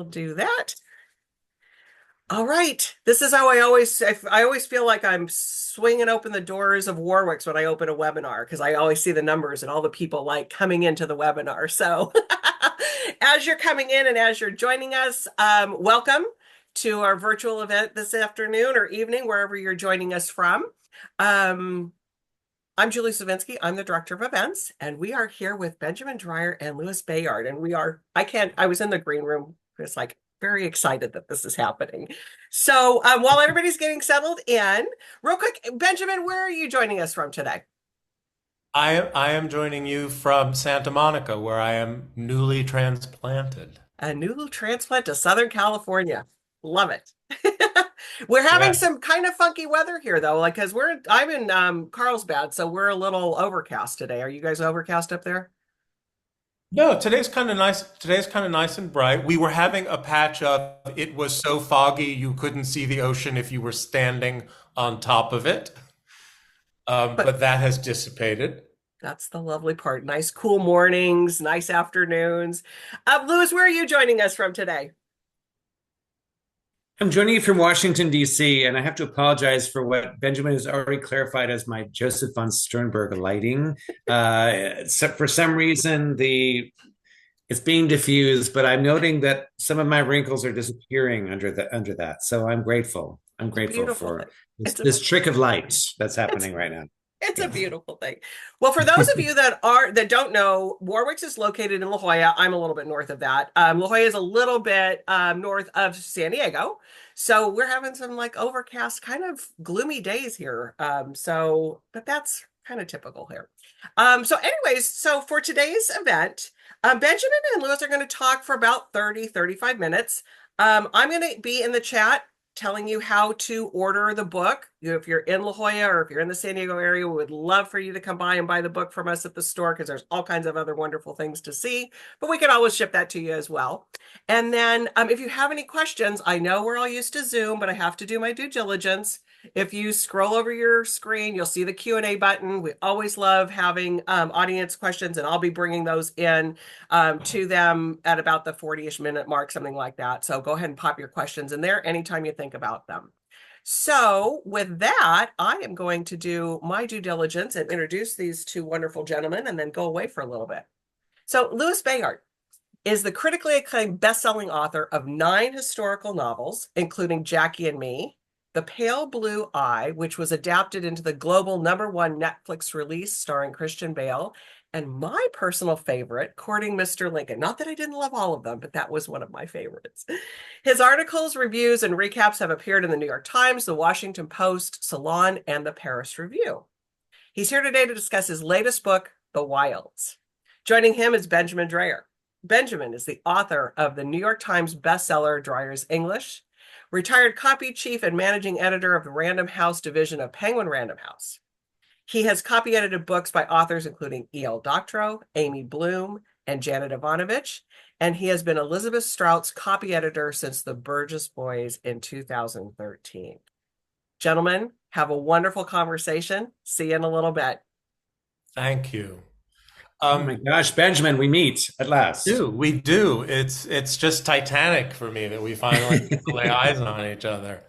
I'll do that. All right. This is how I always feel like I'm swinging open the doors of Warwick's when I open a webinar because I always see the numbers and all the people like coming into the webinar. So as you're coming in and as you're joining us, welcome to our virtual event this afternoon or evening, wherever you're joining us from. Um, I'm Julie Savinsky. I'm the director of events, and we are here with Benjamin Dreyer and Louis Bayard. And I was in the green room, just like very excited that this is happening. So while everybody's getting settled in, real quick, Benjamin, where are you joining us from today? I am joining you from Santa Monica, where I am newly transplanted. A new transplant to Southern California. Love it. We're having Yes. some kind of funky weather here though, like because I'm in Carlsbad, so we're a little overcast today. Are you guys overcast up there? No, today's kind of nice. Today's kind of nice and bright. We were having a patch of it was so foggy you couldn't see the ocean if you were standing on top of it. But But that has dissipated. that's the lovely part. Nice cool mornings, nice afternoons. Louis, where are you joining us from today? I'm joining you from Washington, D.C., and I have to apologize for what Benjamin has already clarified as my Joseph von Sternberg lighting. For some reason, it's being diffused, but I'm noting that some of my wrinkles are disappearing under that. So I'm grateful. I'm It's a grateful beautiful for thing. this, It's a this trick of light that's it's happening right now. It's a Yeah. beautiful thing. Well, for those of you that don't know, Warwick's is located in La Jolla. I'm a little bit north of that. La Jolla is a little bit north of San Diego. So we're having some like overcast, kind of gloomy days here. But that's kind of typical here. So for today's event, Benjamin and Lewis are going to talk for about 35 minutes. I'm going to be in the chat telling you how to order the book. If you're in La Jolla or if you're in the San Diego area, we would love for you to come by and buy the book from us at the store because there's all kinds of other wonderful things to see, but we can always ship that to you as well. And then if you have any questions, I know we're all used to Zoom, but I have to do my due diligence. If you scroll over your screen, you'll see the Q&A button. We always love having audience questions, and I'll be bringing those in to them at about the 40-ish minute mark, something like that. So go ahead and pop your questions in there anytime you think about them. So with that, I am going to do my due diligence and introduce these two wonderful gentlemen and then go away for a little bit. So Louis Bayard is the critically acclaimed best-selling author of 9 historical novels, including Jackie and Me, The Pale Blue Eye, which was adapted into the global #1 Netflix release starring Christian Bale, and my personal favorite, Courting Mr. Lincoln. Not that I didn't love all of them, but that was one of my favorites. His articles, reviews, and recaps have appeared in the New York Times, the Washington Post, Salon, and the Paris Review. He's here today to discuss his latest book, The Wilds. Joining him is Benjamin Dreyer. Benjamin is the author of the New York Times bestseller, Dreyer's English, retired copy chief and managing editor of the Random House division of Penguin Random House. He has copy edited books by authors including E.L. Doctorow, Amy Bloom, and Janet Ivanovich, and he has been Elizabeth Strout's copy editor since the Burgess Boys in 2013. Gentlemen, have a wonderful conversation. See you in a little bit. Thank you. Oh my gosh, Benjamin, we meet at last. We do. It's just titanic for me that we finally get to lay eyes on each other.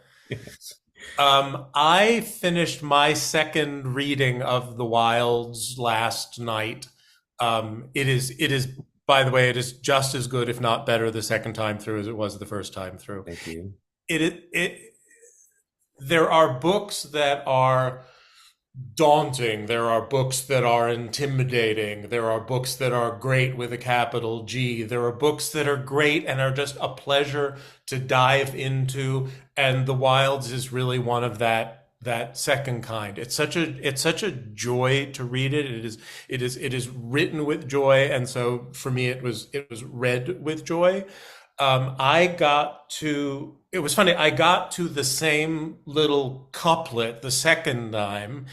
I finished my second reading of The Wilds last night. It is, by the way, it is just as good, if not better, the second time through as it was the first time through. Thank you. There are books that are daunting. There are books that are intimidating. There are books that are great with a capital G. There are books that are great and are just a pleasure to dive into. And The Wilds is really one of that second kind. It's such a joy to read it. It is written with joy, and so for me it was read with joy. It was funny, I got to the same little couplet the second time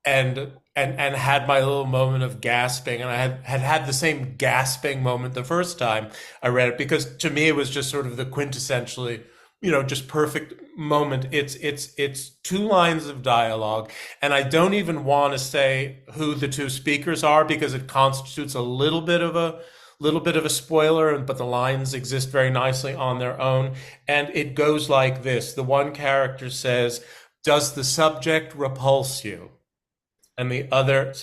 and had my little moment of gasping, and I had the same gasping moment the first time I read it, because to me it was just sort of the quintessentially, just perfect moment. It's 2 lines of dialogue, and I don't even want to say who the 2 speakers are because it constitutes a little bit of a little bit of a spoiler, but the lines exist very nicely on their own. And it goes like this. The one character says, "Does the subject repulse you?" And the other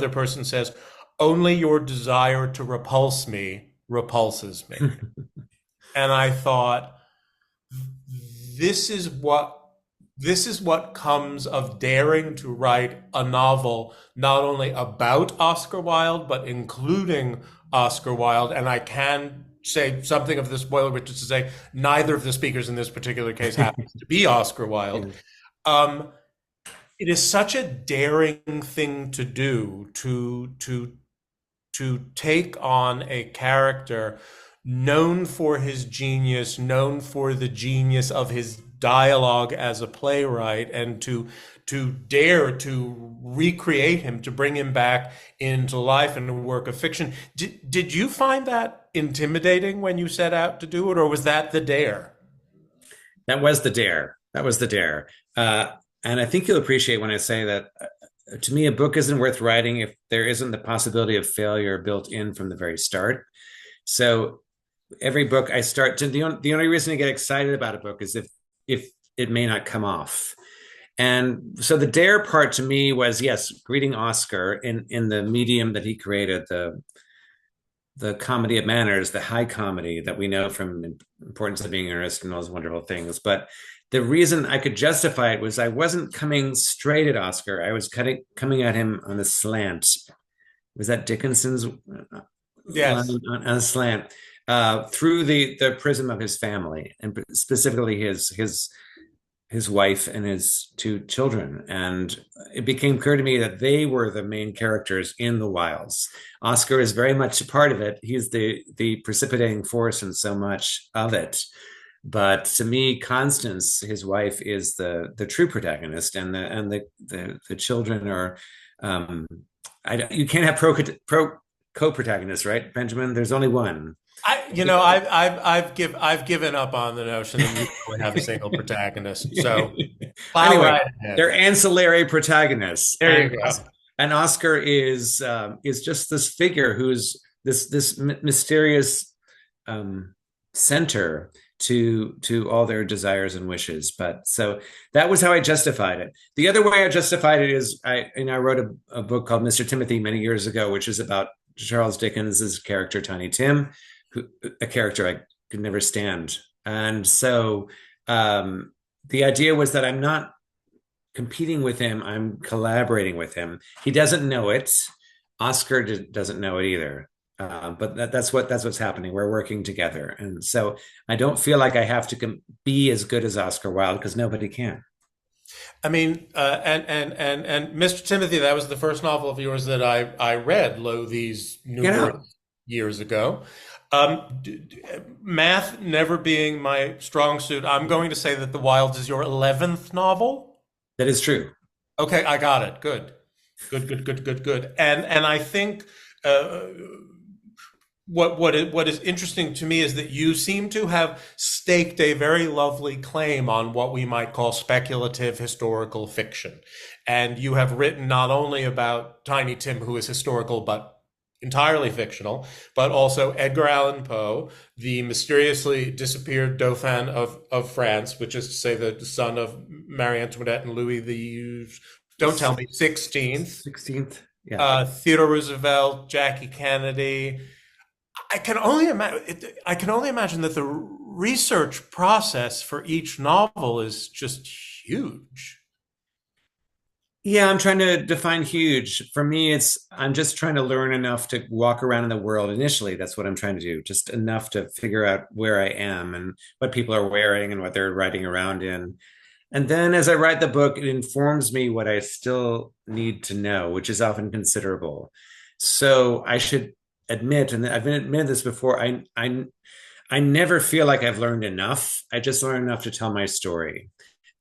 person says, "Only your desire to repulse me repulses me." And I thought, this is what comes of daring to write a novel not only about Oscar Wilde but including Oscar Wilde. And I can say something of the spoiler, which is to say neither of the speakers in this particular case happens to be Oscar Wilde. It is such a daring thing to do, to take on a character known for his genius, known for the genius of his dialogue as a playwright, and to dare to recreate him, to bring him back into life in a work of fiction. Did you find that intimidating when you set out to do it, or was that the dare? That was the dare. That was the dare. And I think you'll appreciate when I say that, to me, a book isn't worth writing if there isn't the possibility of failure built in from the very start. So every book I start to, the only reason to get excited about a book is if it may not come off. And so the dare part to me was, yes, greeting Oscar in the medium that he created, the comedy of manners, the high comedy that we know from Importance of Being Earnest and those wonderful things. But the reason I could justify it was I wasn't coming straight at Oscar. I was coming at him on a slant. Was that Dickinson's? Yes. On a slant, through the prism of his family, and specifically his wife and his two children. And it became clear to me that they were the main characters in the Wildes. Oscar is very much a part of it. He's the precipitating force in so much of it. But to me, Constance, his wife, is the true protagonist, and the children are. You can't have pro co-protagonists, right, Benjamin? There's only one. I've given up on the notion that you would have a single protagonist. So anyway, right, they're ancillary protagonists. There you go. And Oscar is just this figure who's this mysterious center to all their desires and wishes. But so that was how I justified it. The other way I justified it is I wrote a book called Mr. Timothy many years ago, which is about Charles Dickens's character Tiny Tim, a character I could never stand. And so the idea was that I'm not competing with him, I'm collaborating with him. He doesn't know it. Oscar doesn't know it either. But that's what's happening. We're working together, and so I don't feel like I have to be as good as Oscar Wilde, because nobody can. I mean, and Mr. Timothy, that was the first novel of yours that I read, lo these numerous years ago. Math never being my strong suit, I'm going to say that The Wildes is your 11th novel. That is true. Okay, I got it. Good. And I think. What is interesting to me is that you seem to have staked a very lovely claim on what we might call speculative historical fiction. And you have written not only about Tiny Tim, who is historical but entirely fictional, but also Edgar Allan Poe, the mysteriously disappeared Dauphin of France, which is to say the son of Marie Antoinette and Louis the, don't tell me, 16th. 16th, yeah. Theodore Roosevelt, Jackie Kennedy. I can only imagine that the research process for each novel is just huge. Yeah, I'm trying to define huge. For me, I'm just trying to learn enough to walk around in the world initially. That's what I'm trying to do. Just enough to figure out where I am and what people are wearing and what they're riding around in. And then as I write the book, it informs me what I still need to know, which is often considerable. So I should admit, and I've admitted this before, I never feel like I've learned enough. I just learned enough to tell my story.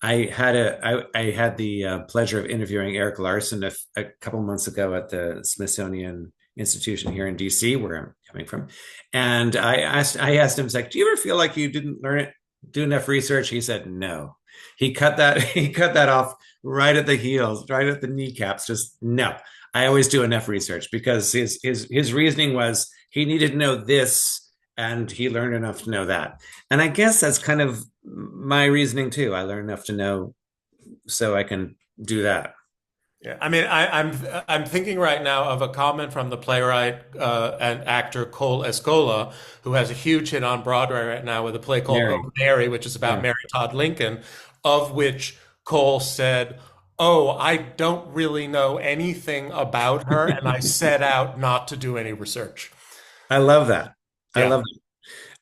I had the pleasure of interviewing Eric Larson a couple months ago at the Smithsonian Institution here in DC, where I'm coming from, and I asked him, it's like, do you ever feel like you didn't do enough research? He said no. He cut that off right at the heels, right at the kneecaps. Just no. I always do enough research, because his reasoning was, he needed to know this, and he learned enough to know that. And I guess that's kind of my reasoning too. I learned enough to know so I can do that. Yeah, I mean, I'm thinking right now of a comment from the playwright and actor Cole Escola, who has a huge hit on Broadway right now with a play called Mary. Oh Mary, which is about Yeah. Mary Todd Lincoln, of which Cole said, "Oh, I don't really know anything about her, and I set out not to do any research." I love that. I Yeah. love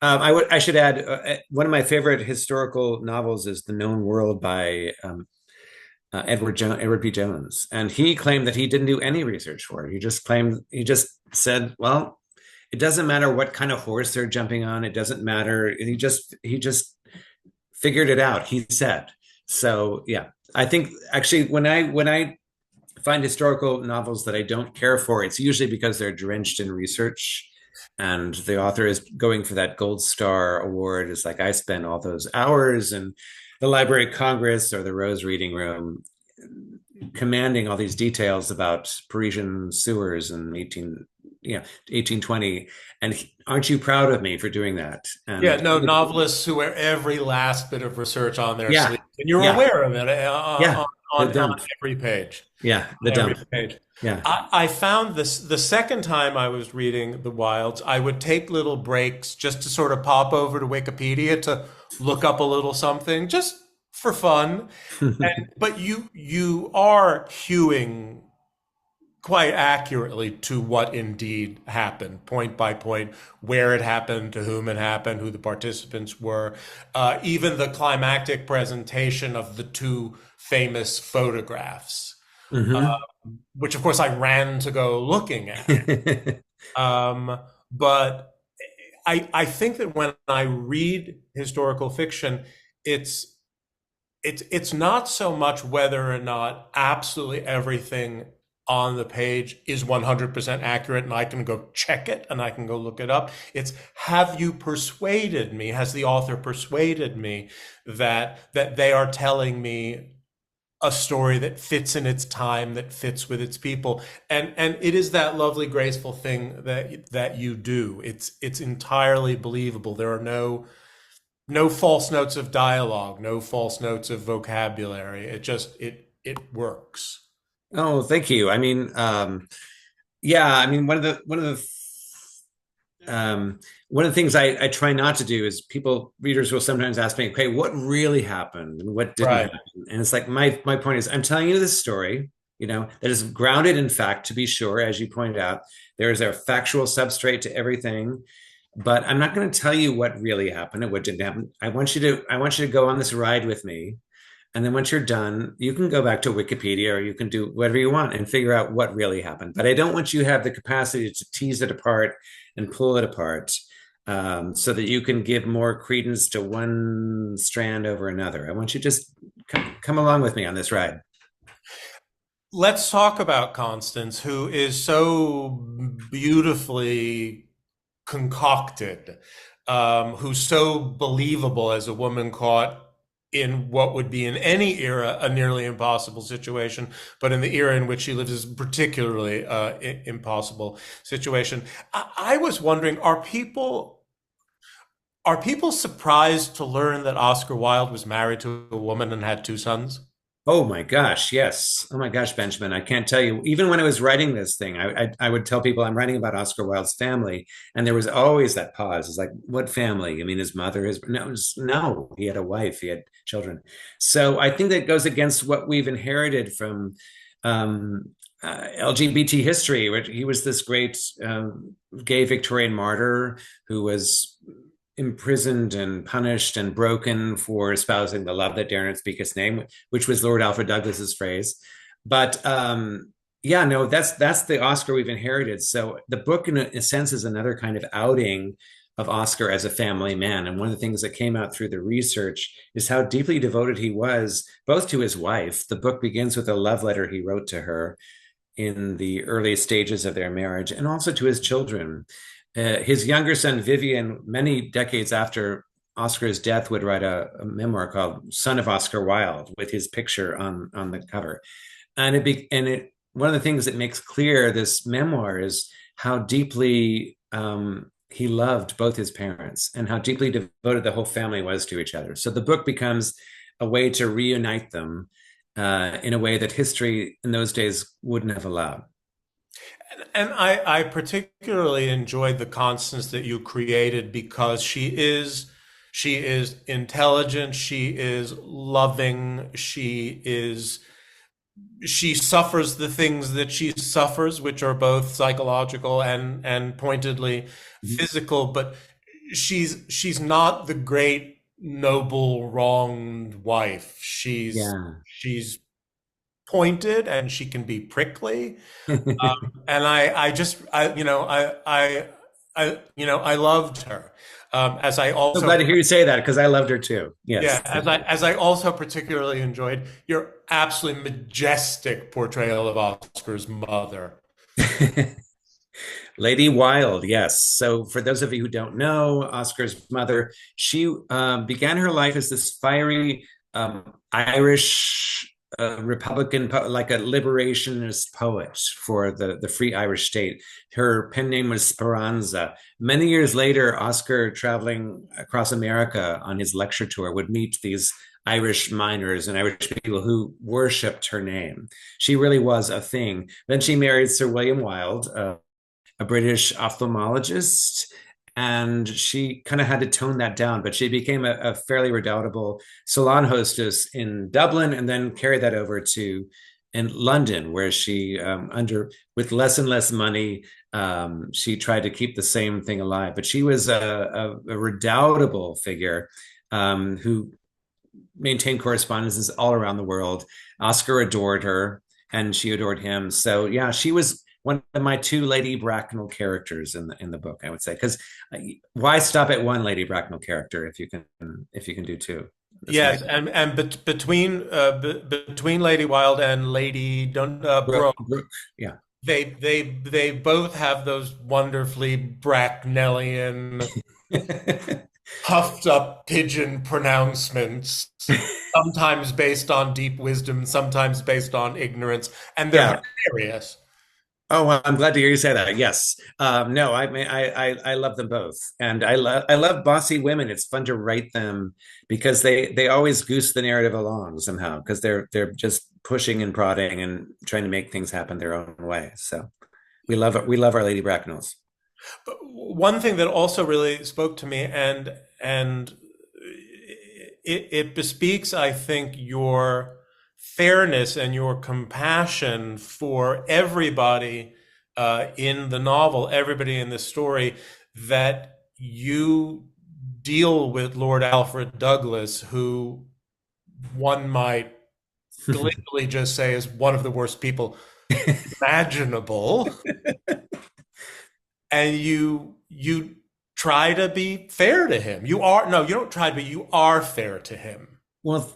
that. I should add one of my favorite historical novels is The Known World by Edward P. Jones, and he claimed that he didn't do any research for it. He just said, "Well, it doesn't matter what kind of horse they're jumping on. It doesn't matter." He just figured it out. He said. So yeah, I think actually when I find historical novels that I don't care for, it's usually because they're drenched in research and the author is going for that gold star award. It's like I spent all those hours in the Library of Congress or the Rose Reading Room commanding all these details about Parisian sewers in 1820. And aren't you proud of me for doing that? Yeah, And no, novelists who wear every last bit of research on their yeah, sleeve, and you're yeah, aware of it yeah, the on dump. every page. Yeah, the On every dump. page. Yeah. I found this the second time I was reading The Wilds, I would take little breaks just to sort of pop over to Wikipedia to look up a little something, just for fun. And but you are hewing quite accurately to what indeed happened, point by point, where it happened, to whom it happened, who the participants were, even the climactic presentation of the two famous photographs, Hmm. which of course I ran to go looking at. But I think that when I read historical fiction, it's it's not so much whether or not absolutely everything on the page is 100% accurate and I can go check it and I can go look it up. It's have you persuaded me? Has the author persuaded me that they are telling me a story that fits in its time, that fits with its people, and it is that lovely, graceful thing that you do. It's entirely believable. There are no false notes of dialogue, no false notes of vocabulary. It works. Oh, thank you. I mean, yeah, I mean, one of the things I try not to do is readers will sometimes ask me, okay, what really happened and what didn't Right. happen? And it's like my point is I'm telling you this story, that is grounded in fact, to be sure, as you pointed out, there is a factual substrate to everything, but I'm not going to tell you what really happened and what didn't happen. I want you to go on this ride with me. And then once you're done, you can go back to Wikipedia or you can do whatever you want and figure out what really happened. But I don't want you to have the capacity to tease it apart and pull it apart, so that you can give more credence to one strand over another. I want you to just come along with me on this ride. Let's talk about Constance, who is so beautifully concocted, who's so believable as a woman caught in what would be in any era a nearly impossible situation, but in the era in which she lives is particularly impossible situation. I was wondering, are people surprised to learn that Oscar Wilde was married to a woman and had two sons? Oh my gosh, yes. Oh my gosh, Benjamin, I can't tell you. Even when I was writing this thing, I would tell people I'm writing about Oscar Wilde's family, and there was always that pause. It's like, what family? I mean, his mother, his no, no, he had a wife, he had children. So I think that goes against what we've inherited from LGBT history. Where he was this great gay Victorian martyr who was imprisoned and punished and broken for espousing the love that dare not speak his name, which was Lord Alfred Douglas's phrase. But yeah, no, that's the Oscar we've inherited. So the book, in a sense, is another kind of outing of Oscar as a family man. And one of the things that came out through the research is how deeply devoted he was, both to his wife. The book begins with a love letter he wrote to her in the early stages of their marriage, and also to his children. His younger son, Vivian, many decades after Oscar's death, would write a memoir called Son of Oscar Wilde with his picture on the cover. And one of the things that makes clear this memoir is how deeply he loved both his parents and how deeply devoted the whole family was to each other. So the book becomes a way to reunite them in a way that history in those days wouldn't have allowed. And I particularly enjoyed the Constance that you created because she is intelligent, she is loving, she suffers the things that she suffers, which are both psychological and pointedly physical, but she's not the great noble wronged wife. Yeah. She's pointed and she can be prickly. And I just I loved her. As I So also glad to hear you say that because I loved her too. Yeah, Yes. as I also particularly enjoyed your absolutely majestic portrayal of Oscar's mother. Lady Wilde, yes. So, for those of you who don't know, Oscar's mother, she began her life as this fiery Irish Republican, like a liberationist poet for the Free Irish State. Her pen name was Speranza. Many years later, Oscar, traveling across America on his lecture tour, would meet these Irish miners and Irish people who worshipped her name. She really was a thing. Then she married Sir William Wilde, a British ophthalmologist, and she kind of had to tone that down, but she became a fairly redoubtable salon hostess in Dublin and then carried that over to in London, where she under with less and less money, she tried to keep the same thing alive. But she was a redoubtable figure who maintained correspondences all around the world. Oscar adored her, and she adored him. So yeah, she was one of my two Lady Bracknell characters in the book, I would say, because why stop at one Lady Bracknell character if you can do two? Yes, between Lady Wilde and Lady Brooke, Brooke, yeah. they both have those wonderfully Bracknellian, puffed up pigeon pronouncements, sometimes based on deep wisdom, sometimes based on ignorance, and they're hilarious. Oh, well, I'm glad to hear you say that. Yes. No, I love them both, and I love bossy women. It's fun to write them because they always goose the narrative along somehow because they're just pushing and prodding and trying to make things happen their own way. So we love our Lady Bracknells. But one thing that also really spoke to me, and it bespeaks, I think, your fairness and your compassion for everybody in the novel, everybody in the story, that you deal with Lord Alfred Douglas, who one might gleefully just say is one of the worst people imaginable. And you try to be fair to him. You don't try to be, you are fair to him. Well,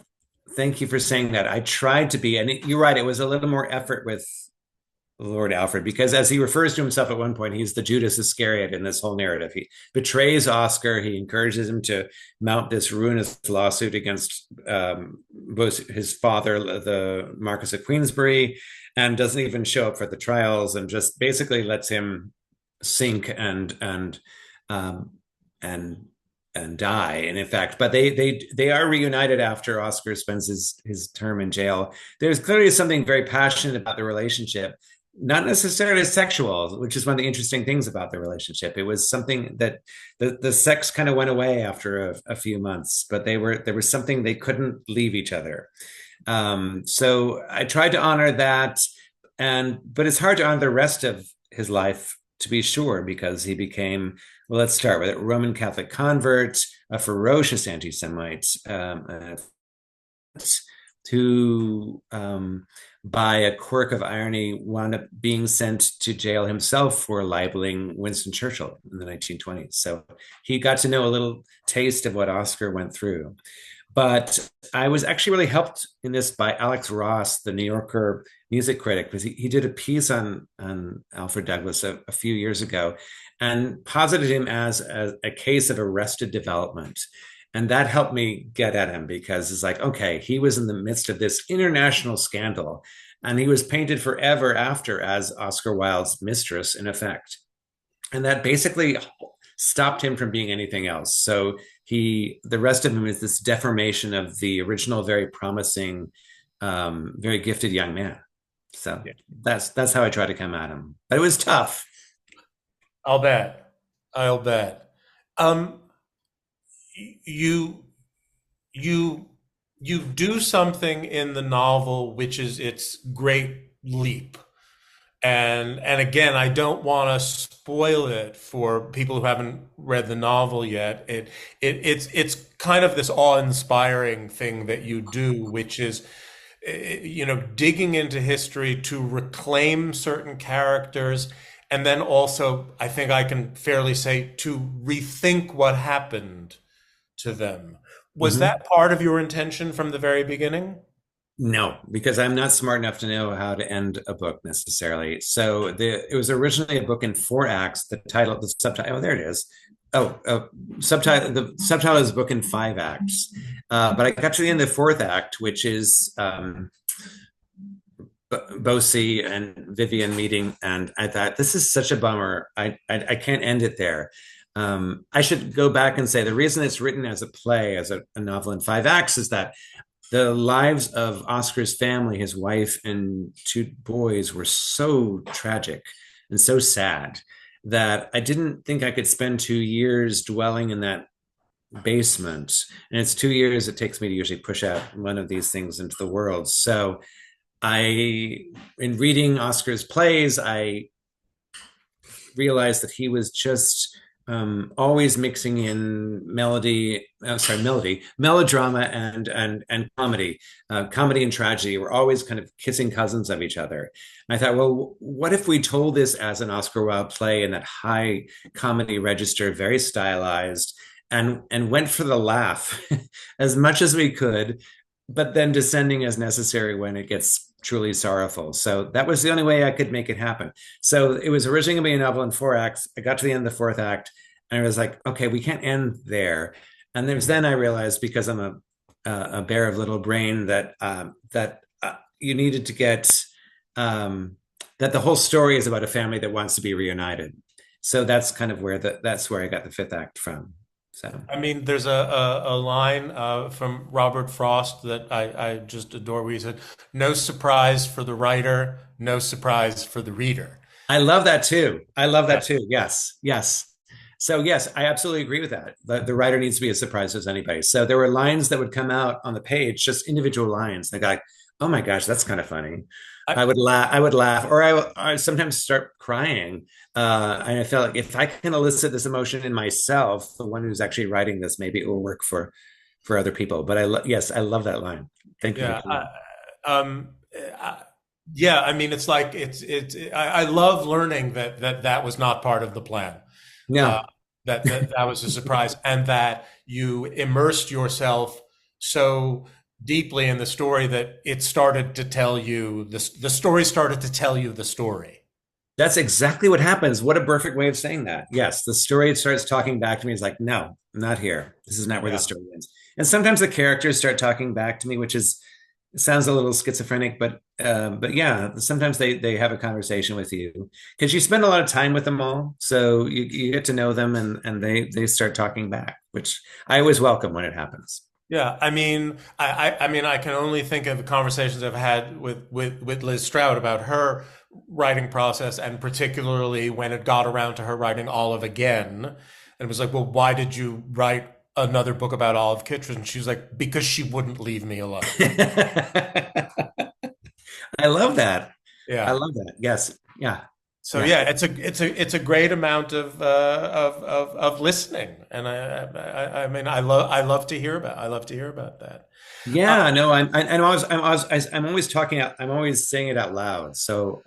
thank you for saying that. I tried to be, and you're right, it was a little more effort with Lord Alfred, because as he refers to himself at one point, he's the Judas Iscariot in this whole narrative. He betrays Oscar. He encourages him to mount this ruinous lawsuit against both his father, the Marquis of Queensberry, and doesn't even show up for the trials and just basically lets him sink and die. And in fact, but they are reunited after Oscar spends his term in jail. There's clearly something very passionate about the relationship, not necessarily sexual, which is one of the interesting things about the relationship. It was something that the sex kind of went away after a few months, but there was something they couldn't leave each other. So I tried to honor that, but it's hard to honor the rest of his life, to be sure, because he became, well, let's start with it, Roman Catholic convert, a ferocious anti-Semite, who, by a quirk of irony, wound up being sent to jail himself for libeling Winston Churchill in the 1920s. So he got to know a little taste of what Oscar went through. But I was actually really helped in this by Alex Ross, the New Yorker music critic, because he did a piece on Alfred Douglas a few years ago and posited him as a case of arrested development. And that helped me get at him, because it's like, okay, he was in the midst of this international scandal and he was painted forever after as Oscar Wilde's mistress, in effect. and that basically stopped him from being anything else. So the rest of him is this deformation of the original, very promising, very gifted young man. So Yeah. that's how I try to come at him. But it was tough. I'll bet. I'll bet. Um, you you you do something in the novel which is its great leap. And again, I don't want to spoil it for people who haven't read the novel yet. It's kind of this awe-inspiring thing that you do, which is digging into history to reclaim certain characters, and then also, I think I can fairly say, to rethink what happened to them. Was Mhm. that part of your intention from the very beginning? No, because I'm not smart enough to know how to end a book necessarily. So it was originally a book in 4 acts. The subtitle, oh, there it is. Oh, the subtitle is a book in 5 acts. But I got to the end of the fourth act, which is Bosie and Vivian meeting, and I thought this is such a bummer. I can't end it there. I should go back and say the reason it's written as a play, as a novel in 5 acts, is that the lives of Oscar's family, his wife and 2 boys, were so tragic and so sad that I didn't think I could spend 2 years dwelling in that basement. And it's 2 years it takes me to usually push out one of these things into the world. So in reading Oscar's plays, I realized that he was just always mixing in melodrama and comedy. Comedy and tragedy were always kind of kissing cousins of each other. And I thought, well, what if we told this as an Oscar Wilde play in that high comedy register, very stylized, and went for the laugh as much as we could, but then descending as necessary when it gets truly sorrowful. So that was the only way I could make it happen. So it was originally going to be a novel in 4 acts. I got to the end of the fourth act, and I was like, okay, we can't end there. And then I realized, because I'm a bear of little brain, that you needed to get that the whole story is about a family that wants to be reunited. So that's kind of that's where I got the fifth act from. So I mean, there's a line from Robert Frost that I just adore, where he said, "No surprise for the writer, no surprise for the reader." I love that too. I love Yeah. that too. Yes, yes. So yes, I absolutely agree with that. The writer needs to be as surprised as anybody. So there were lines that would come out on the page, just individual lines. Like, oh my gosh, that's kind of funny. I, I would laugh, or I sometimes start crying. And I felt like if I can elicit this emotion in myself, the one who's actually writing this, maybe it will work for other people. But yes, I love that line. Thank you. yeah. Um, I, yeah. I mean, it's like I love learning that was not part of the plan. Uh, No, that was a surprise, and that you immersed yourself so deeply in the story that it started to tell you the story started to tell you the story. that's exactly what happens. What a perfect way of saying that. Yes, the story starts talking back to me. It's like, no, not here. This is not where the Yeah. story ends. And sometimes the characters start talking back to me, which is it sounds a little schizophrenic, but yeah, sometimes they have a conversation with you because you spend a lot of time with them all, so you get to know them, and they start talking back, which I always welcome when it happens. Yeah, I mean, I mean, I can only think of the conversations I've had with Liz Stroud about her writing process, and particularly when it got around to her writing Olive again, and it was like, well, why did you write another book about Olive Kitteridge? And she was like, because she wouldn't leave me alone. I love that. I Yeah. love that. Yes. Yeah. So Yeah. yeah, it's a great amount of listening, and I mean, I love to hear about that. Uh, Yeah, no, I'm always talking out, I'm always saying it out loud. So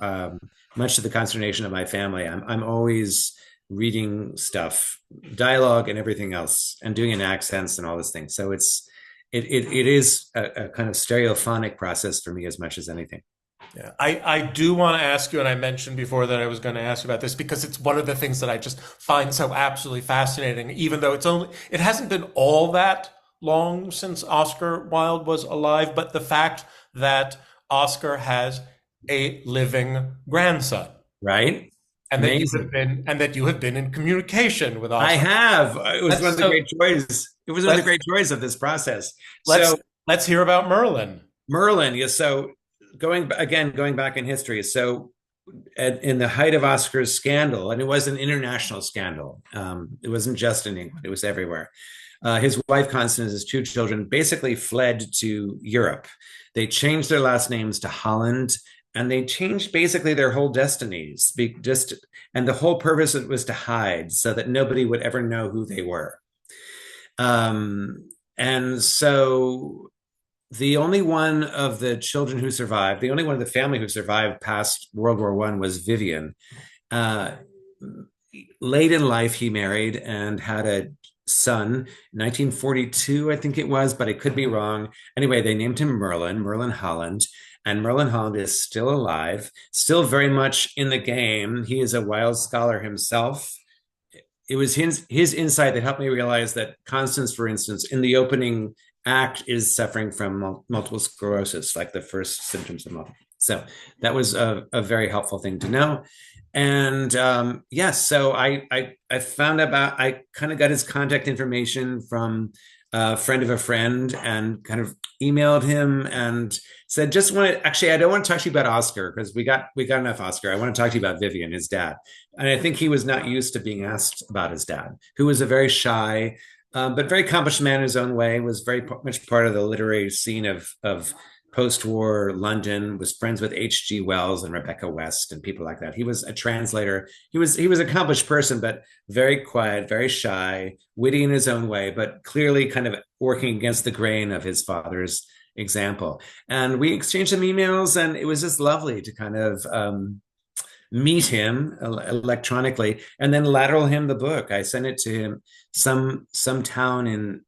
much to the consternation of my family, I'm always reading stuff, dialogue and everything else, and doing in accents and all these things. So it is a kind of stereophonic process for me as much as anything. Yeah, I do want to ask you, and I mentioned before that I was going to ask you about this because it's one of the things that I just find so absolutely fascinating, even though it hasn't been all that long since Oscar Wilde was alive, but the fact that Oscar has a living grandson. Right? Amazing. and that you have been in communication with I Oscar. have. It was one of the So great joys. It was one of the let's great joys of this process. let's So let's hear about Merlin. Merlin, yes. So going back in history. So in the height of Oscar's scandal, and it was an international scandal. It wasn't just in England; it was everywhere. His wife Constance, his two children, basically fled to Europe. They changed their last names to Holland, and they changed basically their whole destinies. And the whole purpose was to hide, so that nobody would ever know who they were. And so the only one of the children who survived, the only one of the family who survived past World War I was Vivian. Uh, Late in life, he married and had a son, 1942, I think it was, but I could be wrong. Anyway, they named him Merlin Holland. And Merlin Holland is still alive, still very much in the game. He is a wild scholar himself. It was his insight that helped me realize that Constance, for instance, in the opening act, is suffering from multiple sclerosis, like the first symptoms of multiple. So that was a very helpful thing to know. And yes, so I found about, I kind of got his contact information from a friend of a friend, and kind of emailed him and said, just want to, actually, I don't want to talk to you about Oscar because we got enough Oscar. I want to talk to you about Vivian, his dad. And I think he was not used to being asked about his dad, who was a very shy, but very accomplished man in his own way, was very much part of the literary scene of post-war London, was friends with H.G. Wells and Rebecca West and people like that. He was a translator. He was an accomplished person, but very quiet, very shy, witty in his own way, but clearly kind of working against the grain of his father's example. And we exchanged some emails, and it was just lovely to kind of meet him electronically and then lateral him the book. I sent it to him, some town in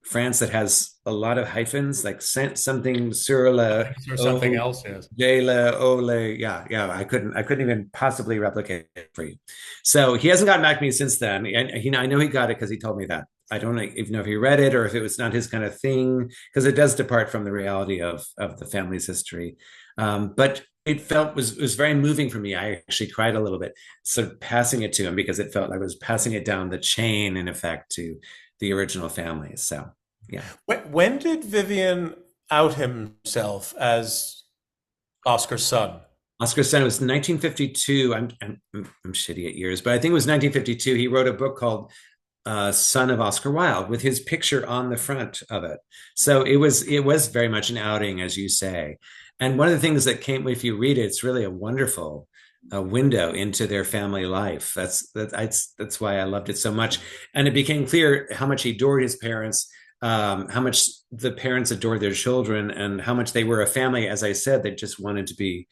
France that has a lot of hyphens, like something sur la Or something else, yes. de la ole. Yeah. I couldn't even possibly replicate it for you. So he hasn't gotten back to me since then. And I know he got it because he told me that. I don't even know if he read it or if it was not his kind of thing, because it does depart from the reality of the family's history. But it was very moving for me. I actually cried a little bit, sort of passing it to him, because it felt like I was passing it down the chain, in effect, to the original family. So, yeah. When did Vivian out himself as Oscar's son? Oscar's son was 1952. I'm shitty at years, but I think it was 1952. He wrote a book called Son of Oscar Wilde, with his picture on the front of it. So it was very much an outing, as you say. And one of the things that came, if you read it, it's really a wonderful window into their family life. That's why I loved it so much. And it became clear how much he adored his parents, how much the parents adored their children, and how much they were a family, as I said, that just wanted to be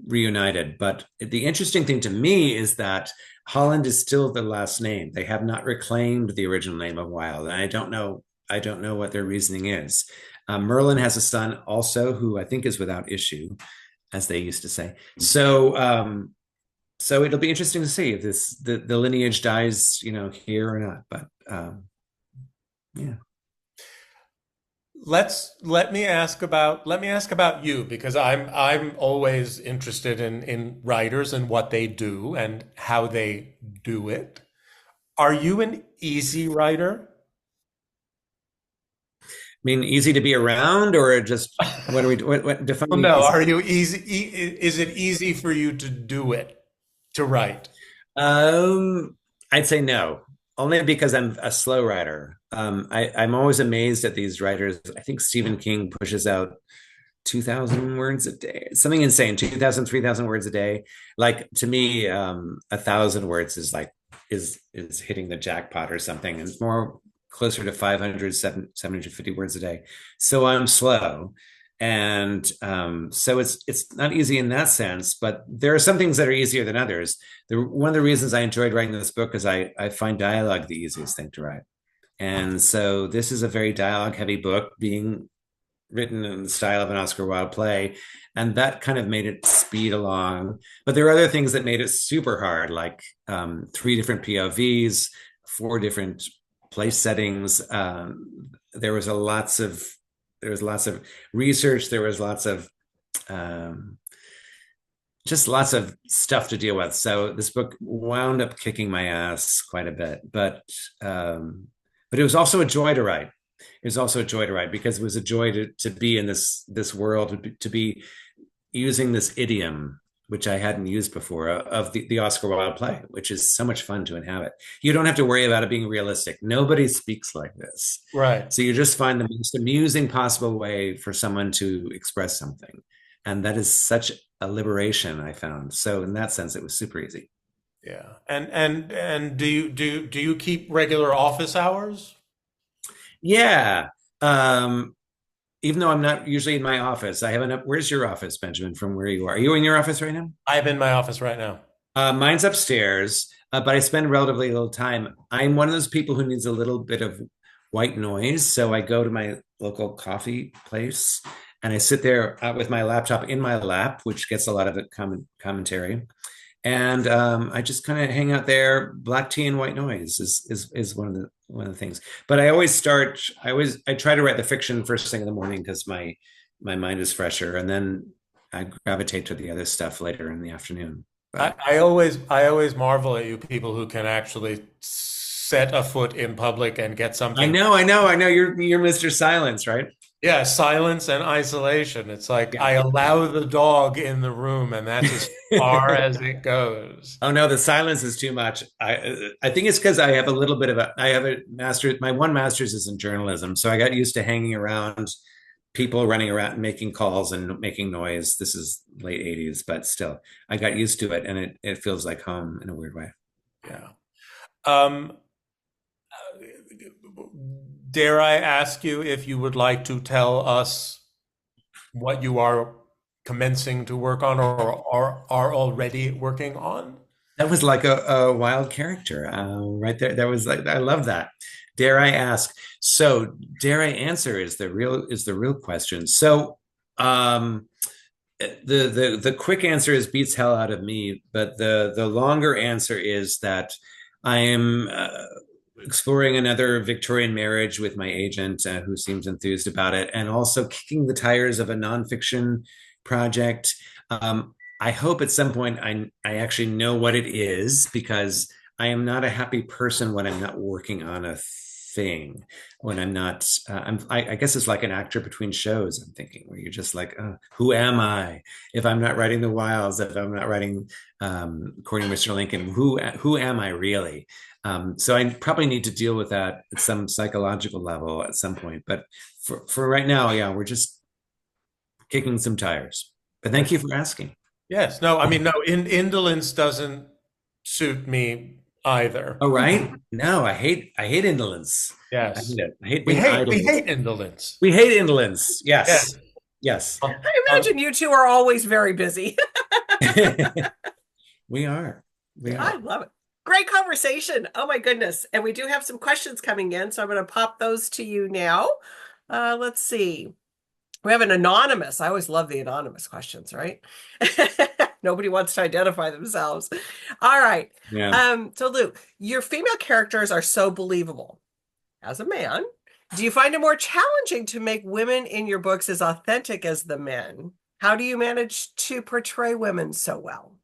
reunited. But the interesting thing to me is that Holland is still the last name. They have not reclaimed the original name of Wilde. And I don't know what their reasoning is. Merlin has a son also, who I think is without issue, as they used to say. So it'll be interesting to see if the lineage dies, here or not. But yeah. Let me ask about you, because I'm always interested in writers and what they do and how they do it. Are you an easy writer? I mean, easy to be around, or just what define? Well, no, are you easy? Is it easy for you to do it, to write? I'd say no, only because I'm a slow writer. I'm always amazed at these writers. I think Stephen King pushes out 2,000 words a day, something insane, 2,000, 3,000 words a day. Like, to me, 1,000 words is hitting the jackpot or something, and it's more closer to 500, 750 words a day. So I'm slow. And so it's not easy in that sense, but there are some things that are easier than others. One of the reasons I enjoyed writing this book is I find dialogue the easiest thing to write. And so this is a very dialogue heavy book, being written in the style of an Oscar Wilde play. And that kind of made it speed along. But there are other things that made it super hard, like 3 different POVs, 4 different place settings. There was lots of research. There was lots of just lots of stuff to deal with. So this book wound up kicking my ass quite a bit, but it was also a joy to write. It was also a joy to write because it was a joy to be in this world, to be using this idiom which I hadn't used before of the Oscar Wilde play, which is so much fun to inhabit. You don't have to worry about it being realistic. Nobody speaks like this. Right. So you just find the most amusing possible way for someone to express something. And that is such a liberation, I found. So in that sense, it was super easy. Yeah. And do you keep regular office hours? Yeah. Um, Even though I'm not usually in my office, I have an up. Where's your office, Benjamin, from where you are? Are you in your office right now? I'm in my office right now. Mine's upstairs, but I spend relatively little time. I'm one of those people who needs a little bit of white noise. So I go to my local coffee place and I sit there with my laptop in my lap, which gets a lot of commentary. And I just kind of hang out there. Black tea and white noise is one of the things. But I always start. I try to write the fiction first thing in the morning because my mind is fresher, and then I gravitate to the other stuff later in the afternoon. I, But I always marvel at you people who can actually set a foot in public and get something. I know. You're Mr. Silence, right? Yeah, silence and isolation. It's like Yeah. I allow the dog in the room, and that's as far as it goes. Oh no, the silence is too much. I think it's because I have a little bit of a I have a master. My one master's is in journalism, so I got used to hanging around people running around making calls and making noise. This is late 80s, but still, I got used to it, and it feels like home in a weird way. Yeah. Um, dare I ask you if you would like to tell us what you are commencing to work on or are already working on? That was like a wild character right there. That was like I love that. Dare I ask? So dare I answer is the real question. So um, the quick answer is beats hell out of me, but the longer answer is that I am exploring another Victorian marriage with my agent, who seems enthused about it, and also kicking the tires of a nonfiction project. I hope at some point I actually know what it is because I am not a happy person when I'm not working on a thing. When I'm not, I guess it's like an actor between shows. I'm thinking where you're just like, who am I? If I'm not writing The Wilds, if I'm not writing Courting Mr. Lincoln, who am I really? So I probably need to deal with that at some psychological level at some point. But for right now, yeah, we're just kicking some tires. But thank you for asking. Yes. No, I mean, no, indolence doesn't suit me either. All right. No, I hate indolence. I hate Yes. it. I hate We being hate idle. we hate indolence. We hate indolence. Yes. Yes. Yes. I imagine you two are always very busy. We are. We I are. love it. Great conversation. Oh my goodness. And we do have some questions coming in, so I'm going to pop those to you now. Let's see. We have an anonymous. I always love the anonymous questions, right? Nobody wants to identify themselves. All right. Yeah. So Lou, your female characters are so believable. As a man, do you find it more challenging to make women in your books as authentic as the men? How do you manage to portray women so well?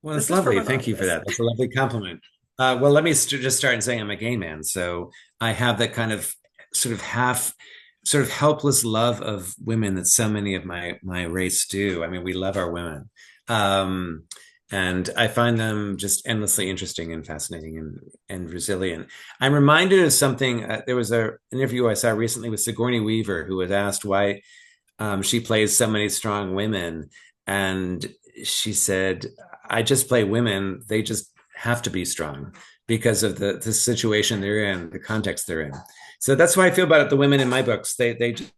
Well, it's This is from lovely. Thank you for anonymous. that. That's a lovely compliment. Well, let me just start and say I'm a gay man. So I have that kind of sort of sort of helpless love of women that so many of my race do. I mean, we love our women. Um, and I find them just endlessly interesting and fascinating and resilient. I'm reminded of something. There was an interview I saw recently with Sigourney Weaver, who was asked why she plays so many strong women. And she said, I just play women. They just have to be strong because of the situation they're in, the context they're in. So that's why I feel about it. The women in my books, they just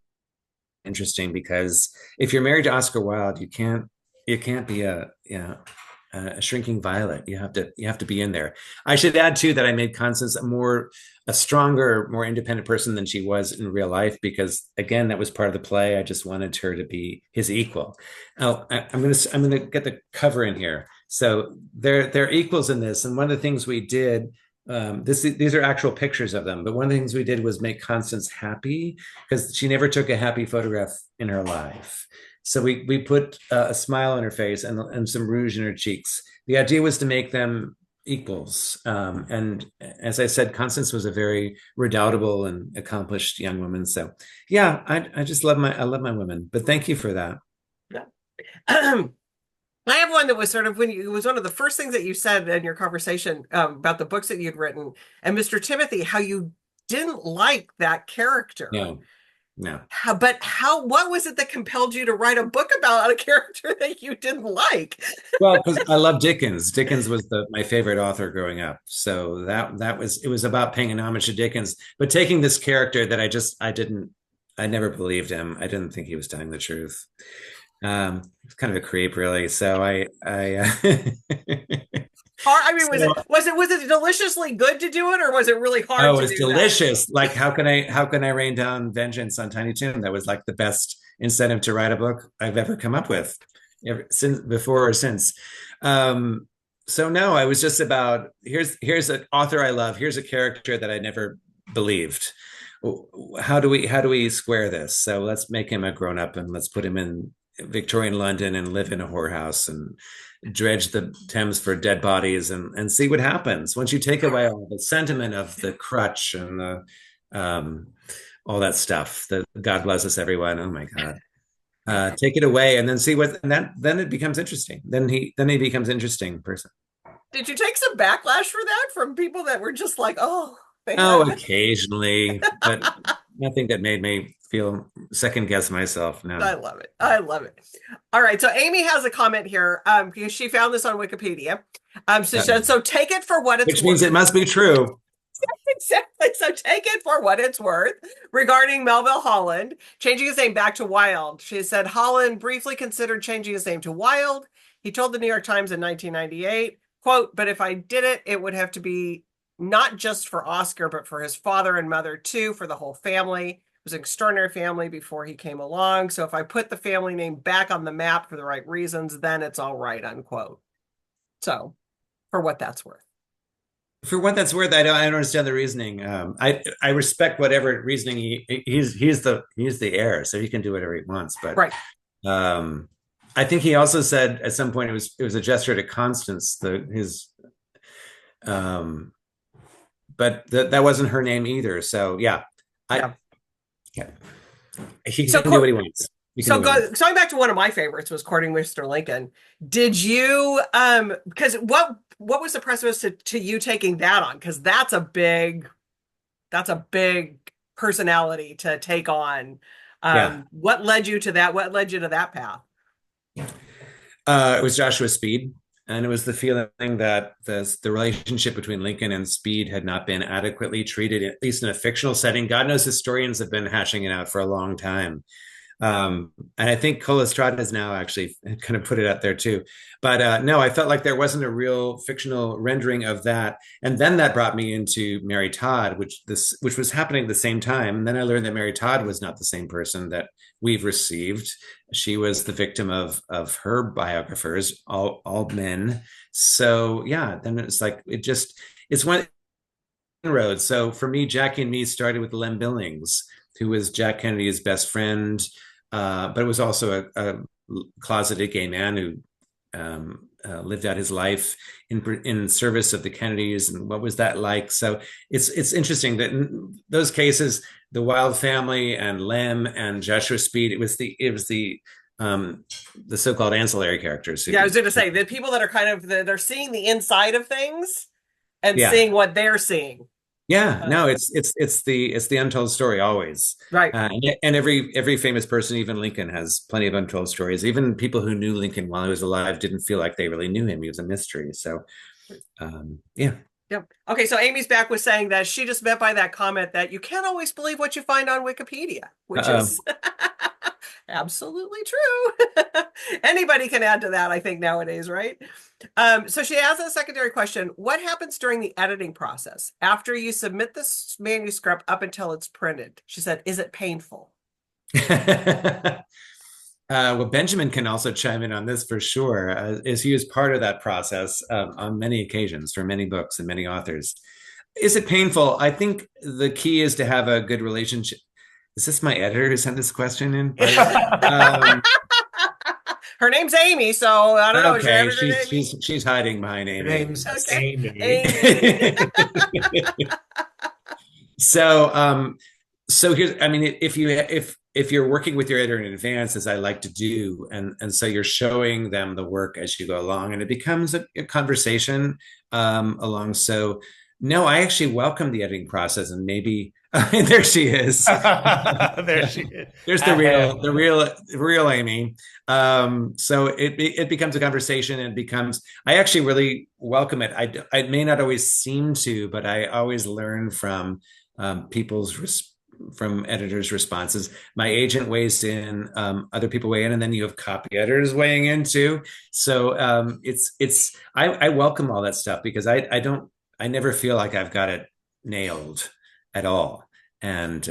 interesting because if you're married to Oscar Wilde, you can't be a shrinking violet. You have to be in there. I should add too that I made Constance a stronger, more independent person than she was in real life because again, that was part of the play. I just wanted her to be his equal. Oh, I'm gonna get the cover in here. So they're equals in this, and one of the things we did. These are actual pictures of them, but one of the things we did was make Constance happy because she never took a happy photograph in her life. So we put a smile on her face and some rouge in her cheeks. The idea was to make them equals. And as I said, Constance was a very redoubtable and accomplished young woman. So yeah, I just I love my women. But thank you for that. Yeah. I have one that was sort of it was one of the first things that you said in your conversation about the books that you'd written, and Mr. Timothy, how you didn't like that character. No, no. What was it that compelled you to write a book about a character that you didn't like? Well, because I love Dickens. Dickens was my favorite author growing up. So it was about paying an homage to Dickens, but taking this character that I never believed him. I didn't think he was telling the truth. It's kind of a creep, really. So I mean, was it deliciously good to do it, or was it really hard? Oh, it was delicious. That? Like, how can I rain down vengeance on Tiny Tim? That was like the best incentive to write a book I've ever come up with, before or since. So no, I was just about here's an author I love. Here's a character that I never believed. How do we square this? So let's make him a grown up and let's put him in Victorian London and live in a whorehouse and dredge the Thames for dead bodies and see what happens once you take away all the sentiment of the crutch and the all that stuff. The God bless us, everyone. Oh my God. Take it away and then see then it becomes interesting. Then he becomes an interesting person. Did you take some backlash for that from people that were just like, oh, occasionally, but nothing that made me feel second guess myself. No. I love it. I love it. All right. So Amy has a comment here because she found this on Wikipedia. So take it for what it's worth. Which means it must be true. Exactly. So take it for what it's worth regarding Melville Holland changing his name back to Wilde. She said Holland briefly considered changing his name to Wilde. He told the New York Times in 1998, quote, "But if I did it, it would have to be not just for Oscar, but for his father and mother too, for the whole family. It was an extraordinary family before he came along. So if I put the family name back on the map for the right reasons, then it's all right," unquote. So for what that's worth. For what that's worth, I don't understand the reasoning. I respect whatever reasoning he's the heir, so he can do whatever he wants. But right. I think he also said at some point it was a gesture to Constance, but that wasn't her name either. So yeah, he can do what he wants. So going back to one of my favorites was Courting Mr. Lincoln. Did you because what was the precipice to you taking that on? Because that's a big personality to take on. What led you to that? What led you to that path? It was Joshua Speed. And it was the feeling that the relationship between Lincoln and Speed had not been adequately treated, at least in a fictional setting. God knows historians have been hashing it out for a long time. And I think Cole-Estrada has now actually kind of put it out there too. But no, I felt like there wasn't a real fictional rendering of that. And then that brought me into Mary Todd, which was happening at the same time. And then I learned that Mary Todd was not the same person that we've received. She was the victim of her biographers, all men. So yeah, then it's like it's one road. So for me, Jackie and Me started with Lem Billings, who was Jack Kennedy's best friend, but it was also a closeted gay man who lived out his life in service of the Kennedys. And what was that like? So it's interesting that in those cases, the Wilde family and Lem and Joshua Speed, it was the so-called ancillary characters. Yeah, I was going to say the people that are kind of they're seeing the inside of things and seeing what they're seeing. Yeah, no, it's the untold story always, right? And every famous person, even Lincoln, has plenty of untold stories. Even people who knew Lincoln while he was alive didn't feel like they really knew him. He was a mystery. So, yeah. Yep. Okay, so Amy's back with saying that she just meant by that comment that you can't always believe what you find on Wikipedia, which is absolutely true. Anybody can add to that, I think, nowadays, right? So she asks a secondary question. What happens during the editing process after you submit this manuscript up until it's printed? She said, is it painful? Well, Benjamin can also chime in on this for sure, as he was part of that process on many occasions for many books and many authors. Is it painful? I think the key is to have a good relationship. Is this my editor who sent this question in? Her name's Amy, so I don't know. Is your Okay, editor Amy? she's hiding behind Her Amy. name's Okay, Amy. Amy. So, so here's, I mean, if you're working with your editor in advance, as I like to do, and so you're showing them the work as you go along, and it becomes a conversation along. So, no, I actually welcome the editing process, and maybe there she is. There she is. There's the real Amy. So it becomes a conversation, and becomes. I actually really welcome it. I may not always seem to, but I always learn from from editors' responses. My agent weighs in, other people weigh in, and then you have copy editors weighing in too. So I welcome all that stuff, because I never feel like I've got it nailed at all. And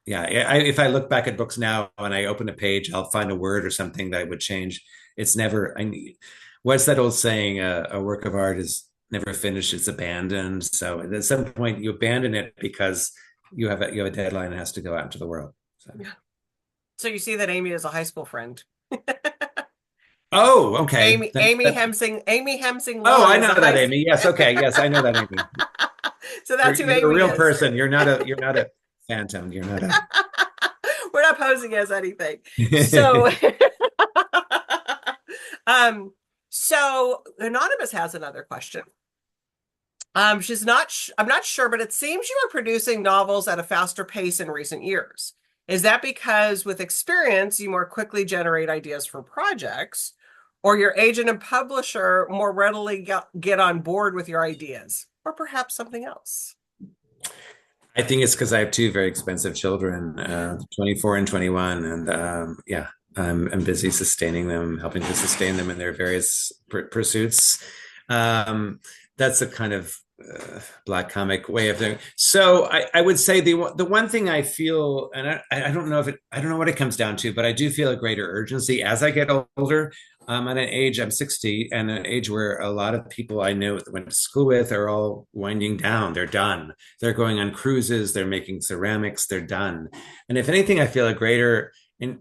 yeah, if I look back at books now and I open a page, I'll find a word or something that I would change. It's never. What's that old saying? A work of art is never finished; it's abandoned. So at some point, you abandon it because you have a deadline that has to go out into the world. So. So you see that Amy is a high school friend. Oh, okay. Amy Hemsing Oh, Long I is know a that high. Amy. Yes, okay. Yes, I know that Amy. So that's who You're a Amy real is. person. You're not a phantom. You're not a. We're not posing as anything. So, so Anonymous has another question. She's not. I'm not sure, but it seems you are producing novels at a faster pace in recent years. Is that because with experience, you more quickly generate ideas for projects, or your agent and publisher more readily get on board with your ideas, or perhaps something else? I think it's because I have two very expensive children, 24 and 21, and yeah, I'm busy sustaining them, helping to sustain them in their various pursuits. That's a kind of black comic way of doing. So I would say the one thing I feel, and I don't know I don't know what it comes down to, but I do feel a greater urgency as I get older. I'm at an age, I'm 60, and an age where a lot of people I know that went to school with are all winding down. They're done. They're going on cruises. They're making ceramics. They're done. And if anything, I feel a greater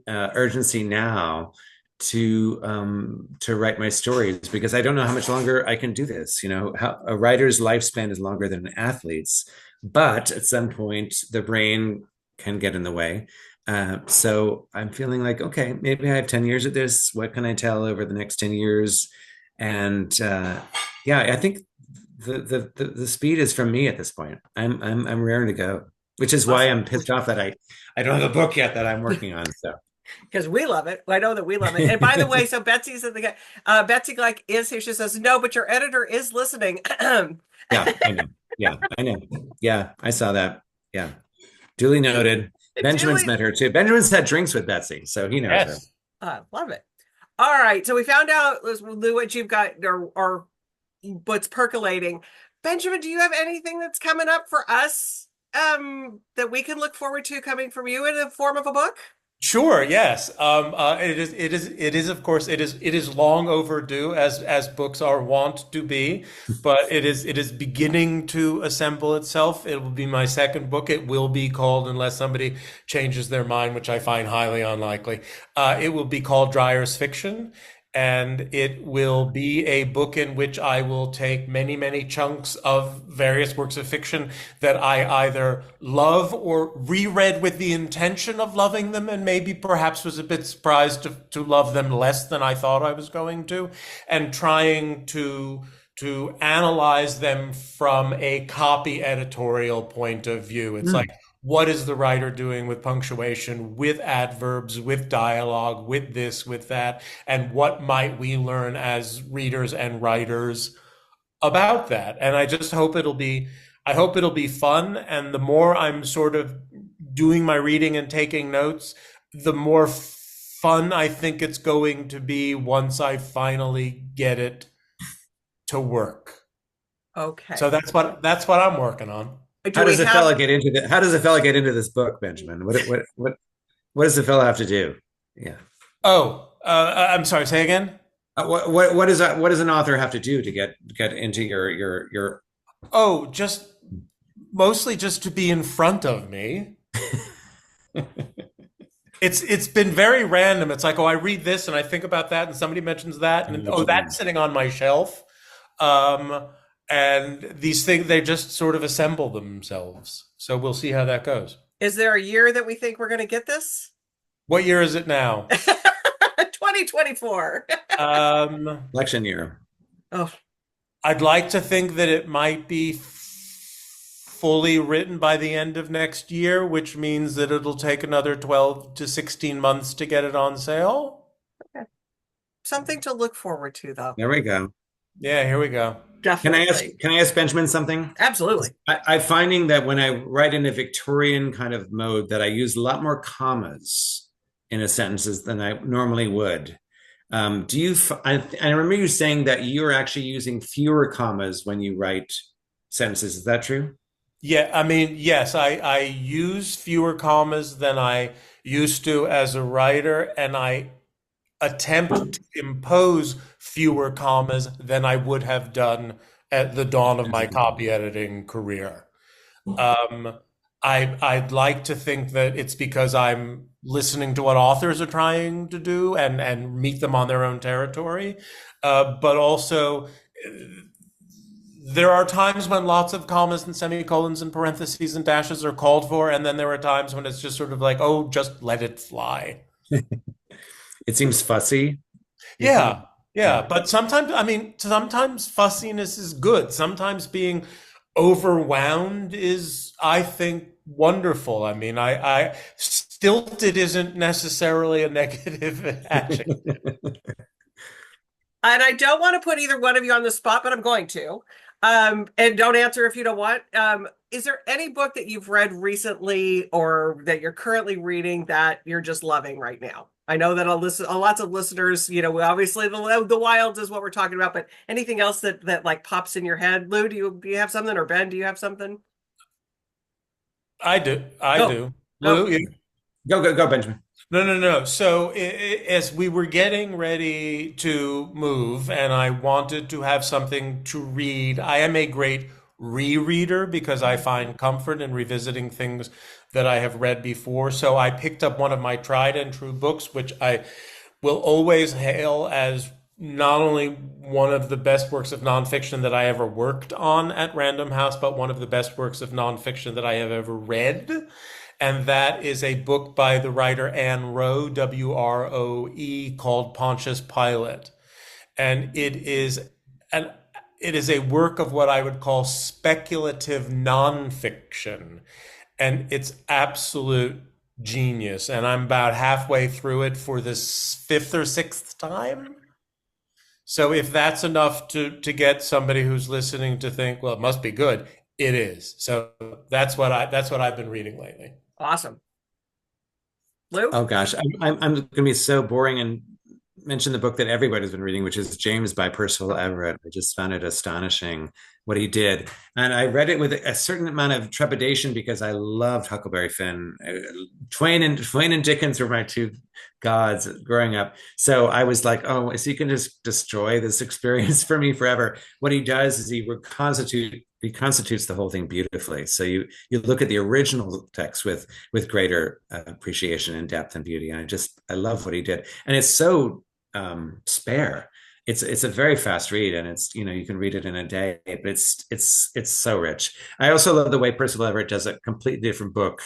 urgency now to write my stories, because I don't know how much longer I can do this. You know, a writer's lifespan is longer than an athlete's, but at some point the brain can get in the way. So I'm feeling like, okay, maybe I have 10 years at this. What can I tell over the next 10 years? And yeah, I think the speed is from me at this point. I'm raring to go, which is why I'm pissed off that I don't have a book yet that I'm working on. So. Because we love it. I know that we love it. And by the way, so Betsy's in the Betsy like is here. She says, no, but your editor is listening. Yeah, I know. Yeah, I know. Yeah, I saw that. Yeah. Duly noted. Benjamin's met her too. Benjamin's had drinks with Betsy, so he knows her. Love it. All right. So we found out what you've got or what's percolating. Benjamin, do you have anything that's coming up for us that we can look forward to coming from you in the form of a book? Sure. Yes. It is. Of course, it is long overdue, as books are wont to be. But it is beginning to assemble itself. It will be my second book. It will be called, unless somebody changes their mind, which I find highly unlikely. It will be called Dreyer's Fiction. And it will be a book in which I will take many, many chunks of various works of fiction that I either love or reread with the intention of loving them, and maybe perhaps was a bit surprised to love them less than I thought I was going to, and trying to analyze them from a copy editorial point of view. It's like, what is the writer doing with punctuation, with adverbs, with dialogue, with this, with that? And what might we learn as readers and writers about that? And I just hope I hope it'll be fun. And the more I'm sort of doing my reading and taking notes, the more fun I think it's going to be once I finally get it to work. Okay. So that's what I'm working on. How does a fella get into this book, Benjamin? What does the fella have to do? Yeah. Oh, I'm sorry. Say again. What does an author have to do to get into your? Oh, just mostly just to be in front of me. it's been very random. It's like, oh, I read this and I think about that, and somebody mentions that, I know and what oh, you that's mean. sitting on my shelf. Um, and these things, they just sort of assemble themselves. So we'll see how that goes. Is there a year that we think we're going to get this? What year is it now? 2024. Um, Election year. Oh, I'd like to think that it might be fully written by the end of next year, which means that it'll take another 12 to 16 months to get it on sale. okay. Something to look forward to, though. There we go. Yeah, here we go. Definitely. Can I ask Benjamin something? Absolutely. I'm finding that when I write in a Victorian kind of mode, that I use a lot more commas in a sentences than I normally would. Do you? I remember you saying that you're actually using fewer commas when you write sentences. Is that true? Yeah, I mean, yes, I use fewer commas than I used to as a writer, and I attempt to impose fewer commas than I would have done at the dawn of my copy editing career. Um, I'd like to think that it's because I'm listening to what authors are trying to do and meet them on their own territory. But also, there are times when lots of commas and semicolons and parentheses and dashes are called for, and then there are times when it's just sort of like, oh, just let it fly. It seems fussy. You Yeah, think? yeah. Yeah. But sometimes, I mean, sometimes fussiness is good. Sometimes being overwhelmed is, I think, wonderful. I mean, I stilted isn't necessarily a negative adjective. And I don't want to put either one of you on the spot, but I'm going to. And don't answer if you don't want. Is there any book that you've read recently or that you're currently reading that you're just loving right now? I know that lots of listeners, obviously the Wilds is what we're talking about, but anything else that like pops in your head? Lou, do you have something, or Ben, do you have something? I do. I Oh, do. oh, Lou, yeah. Go, Benjamin. No, no, no. So as we were getting ready to move and I wanted to have something to read, I am a great rereader because I find comfort in revisiting things that I have read before. So I picked up one of my tried and true books, which I will always hail as not only one of the best works of nonfiction that I ever worked on at Random House, but one of the best works of nonfiction that I have ever read. And that is a book by the writer Anne Roe, Wroe, called Pontius Pilate. And an it is a work of what I would call speculative nonfiction. And it's absolute genius. And I'm about halfway through it for the fifth or sixth time. So if that's enough to get somebody who's listening to think, well, it must be good, it is. So that's what I've been reading lately. awesome. Lou? Oh gosh, I'm going to be so boring and mention the book that everybody's been reading, which is James by Percival Everett. I just found it astonishing what he did, and I read it with a certain amount of trepidation because I loved Huckleberry Finn. Twain and Dickens were my two gods growing up. So I was like, oh, is he going to just destroy this experience for me forever? What he does is he reconstitutes the whole thing beautifully. So you look at the original text with greater appreciation and depth and beauty. And I love what he did, and it's so spare. It's a very fast read, and it's you can read it in a day, but it's so rich. I also love the way Percival Everett does a completely different book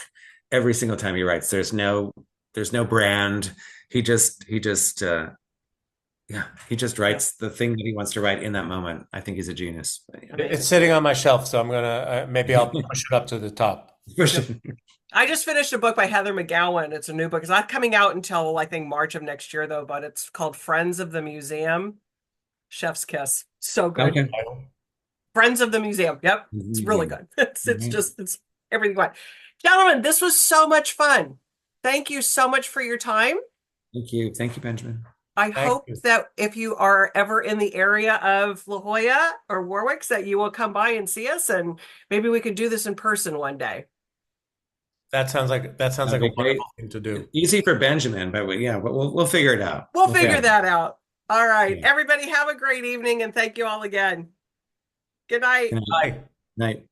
every single time he writes. There's no brand. He just writes the thing that he wants to write in that moment. I think he's a genius. But, yeah. It's sitting on my shelf, so I'm gonna maybe I'll push it up to the top. I just finished a book by Heather McGowan. It's a new book. It's not coming out until I think March of next year, though, but it's called Friends of the Museum. Chef's kiss. So good. Okay. Friends of the Museum. Yep. It's really good. It's everything right. Gentlemen, this was so much fun. Thank you so much for your time. Thank you, Benjamin. I Thank hope you. that if you are ever in the area of La Jolla or Warwick's, that you will come by and see us, and maybe we could do this in person one day. That sounds like a That'd be great. wonderful thing to do. Easy for Benjamin, but we'll figure it out. We'll figure that out. All right. Yeah. Everybody have a great evening, and thank you all again. Good night. Good Bye. night.